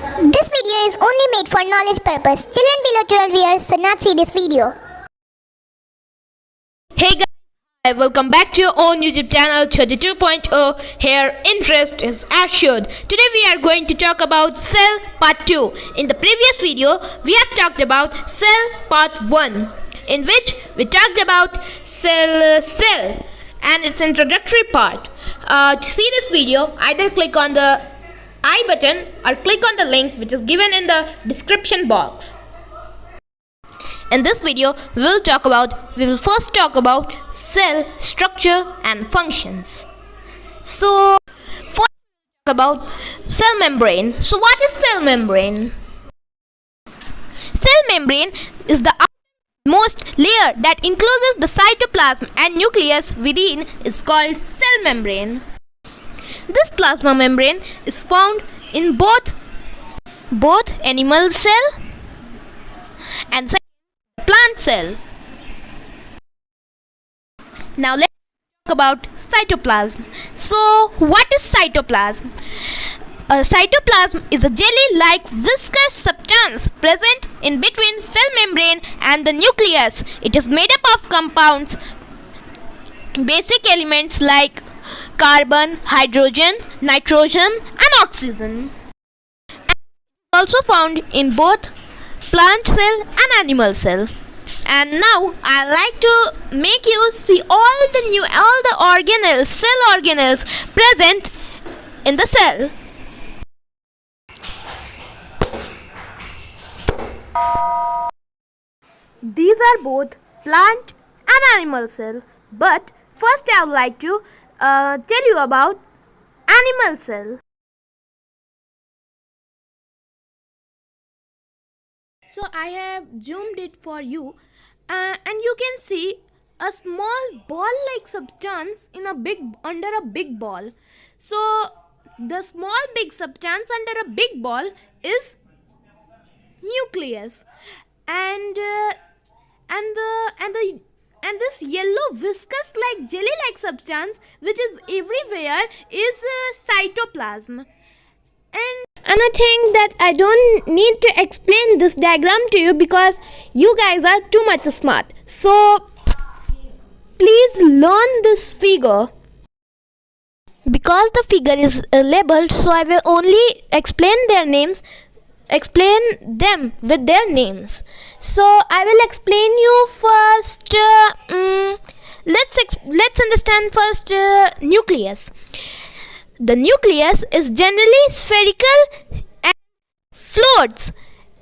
This video is only made for knowledge purpose. Children below 12 years should not see this video. Hey guys, welcome back to your own YouTube channel 32.0. Here, interest is assured. Today we are going to talk about cell part 2. In the previous video, we have talked about cell part 1, in which we talked about cell and its introductory part. To see this video, either click on the I button or click on the link which is given in the description box. In this video, we will first talk about cell structure and functions. So, first about cell membrane. So, what is cell membrane? Cell membrane is the outermost layer that encloses the cytoplasm and nucleus within is called cell membrane. This plasma membrane is found in both animal cell and plant cell. Now let's talk about cytoplasm. So what is cytoplasm? Cytoplasm is a jelly-like viscous substance present in between cell membrane and the nucleus. It is made up of compounds, basic elements like carbon, hydrogen, nitrogen and oxygen. And also found in both plant cell and animal cell. And now I like to make you see all the organelles, cell organelles present in the cell. These are both plant and animal cell. But first I would like to tell you about animal cell. So I have zoomed it for you, and you can see a small ball-like substance under a big ball. So the small big substance under a big ball is nucleus, and this yellow viscous-like jelly-like substance which is everywhere is cytoplasm. And I think that I don't need to explain this diagram to you because you guys are too much smart. So please learn this figure. Because the figure is labeled, so I will only explain them with their names. So I will explain you first. Let's understand first nucleus. The nucleus is generally spherical and floats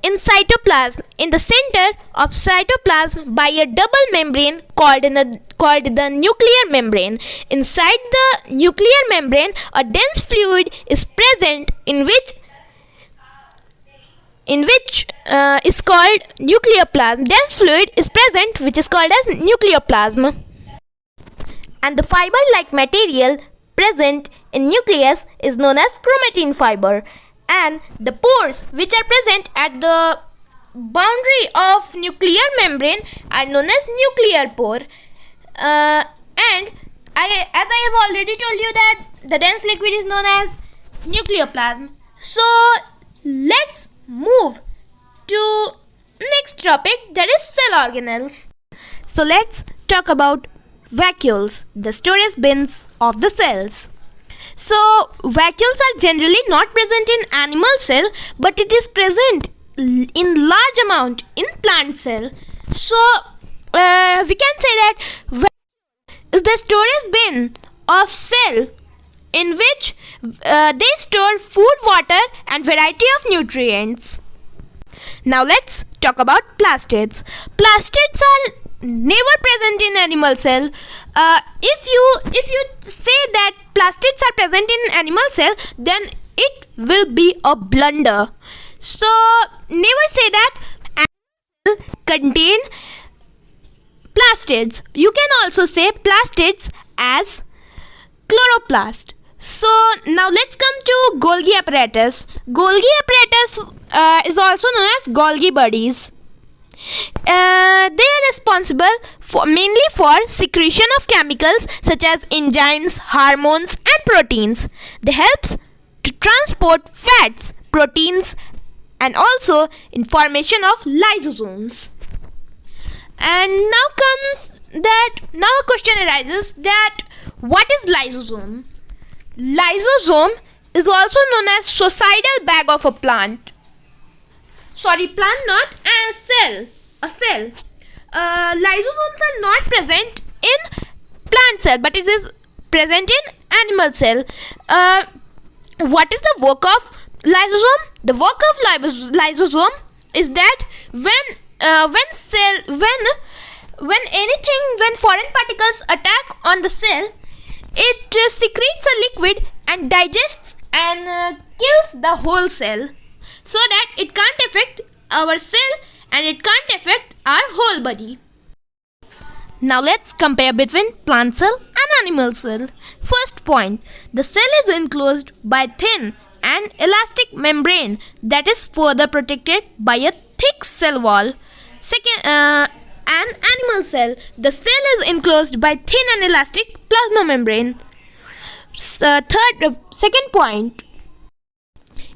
in cytoplasm in the center of cytoplasm by a double membrane called the nuclear membrane. Inside the nuclear membrane, a dense fluid is present in which is called nucleoplasm. Dense fluid is present which is called as nucleoplasm. And the fiber-like material present in nucleus is known as chromatin fiber, and the pores which are present at the boundary of nuclear membrane are known as nuclear pore. As I have already told you that the dense liquid is known as nucleoplasm. So let's move to next topic, that is cell organelles. So let's talk about vacuoles, the storage bins of the cells. So vacuoles are generally not present in animal cell, but it is present in large amount in plant cell. So we can say that vacuole is the storage bin of cell in which they store food, water and variety of nutrients. Now let's talk about plastids. Plastids are never present in animal cell. If you say that plastids are present in animal cell, then it will be a blunder. So never say that animal contain plastids. You can also say plastids as chloroplast. So now let's come to Golgi apparatus. Golgi apparatus is also known as Golgi bodies. They are responsible mainly for secretion of chemicals such as enzymes, hormones and proteins. They help to transport fats, proteins, and also in formation of lysosomes. And now a question arises that what is lysosome? Lysosome is also known as suicidal bag of a plant. Sorry, plant, not a cell. A cell. Lysosomes are not present in plant cell, but it is present in animal cell. What is the work of lysosome? The work of lysosome is that when foreign particles attack on the cell, it secretes a liquid and digests and kills the whole cell, so that it can't affect our cell and it can't affect our whole body. Now let's compare between plant cell and animal cell. First point, the cell is enclosed by thin and elastic membrane that is further protected by a thick cell wall. Second, an animal cell, the cell is enclosed by thin and elastic plasma membrane. Second point,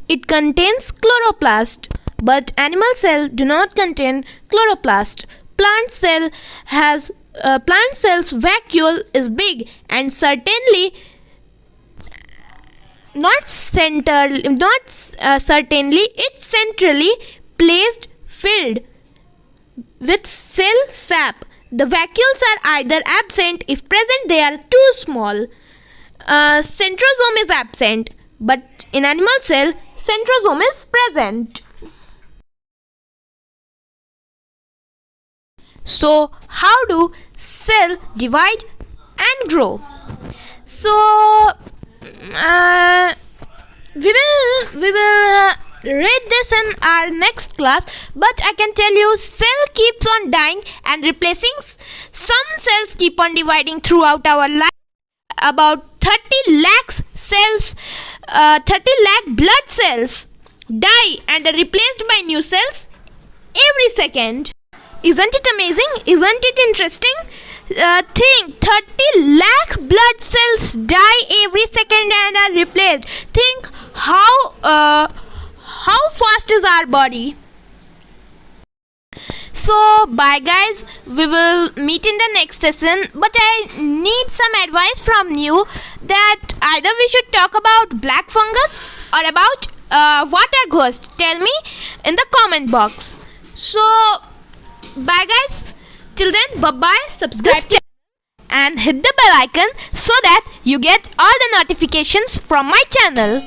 it contains chloroplast, but animal cell do not contain chloroplast. Plant cell's vacuole is big and certainly it's centrally placed, filled with cell sap. The vacuoles are either absent. If present, they are too small. Centrosome is absent, but in animal cell, centrosome is present. So, how do cell divide and grow? So, we will read this in our next class, but I can tell you cell keeps on dying and replacing. Some cells keep on dividing throughout our life. About 30 lakhs cells, 30 lakh blood cells die and are replaced by new cells every second. Isn't it amazing? Isn't it interesting? Think 30 lakh blood cells die every second and are replaced. Think how fast is our body. So bye guys, we will meet in the next session, but I need some advice from you that either we should talk about black fungus or about water ghost. Tell me in the comment box. So bye guys, till then, bye bye, subscribe and hit the bell icon so that you get all the notifications from my channel.